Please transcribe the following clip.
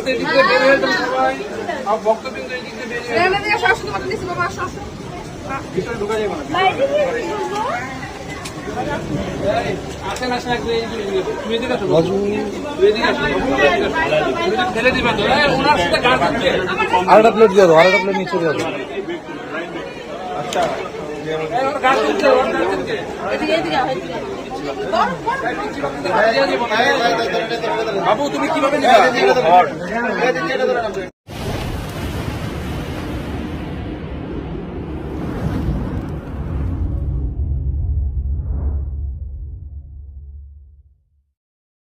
আস্তে এদিক থেকে বের হয়ে যান সবাই। আর ভক্তবৃন্দ এদিক থেকে বের হয়ে যান। ভিতরে ঢুকা যাবে না। আসেন আসেন একটু তুমি এদিকে আসো। তুমি এদিকে আসো। তুমি ফেলে দিবা তো। ওনার সাথে গান করছে। আরেকটা প্লেট দিয়ে দাও, আরেকটা প্লেট নিচে দিয়ে দাও। আচ্ছা গান করছে বাবু তুমি কিভাবে নিবা?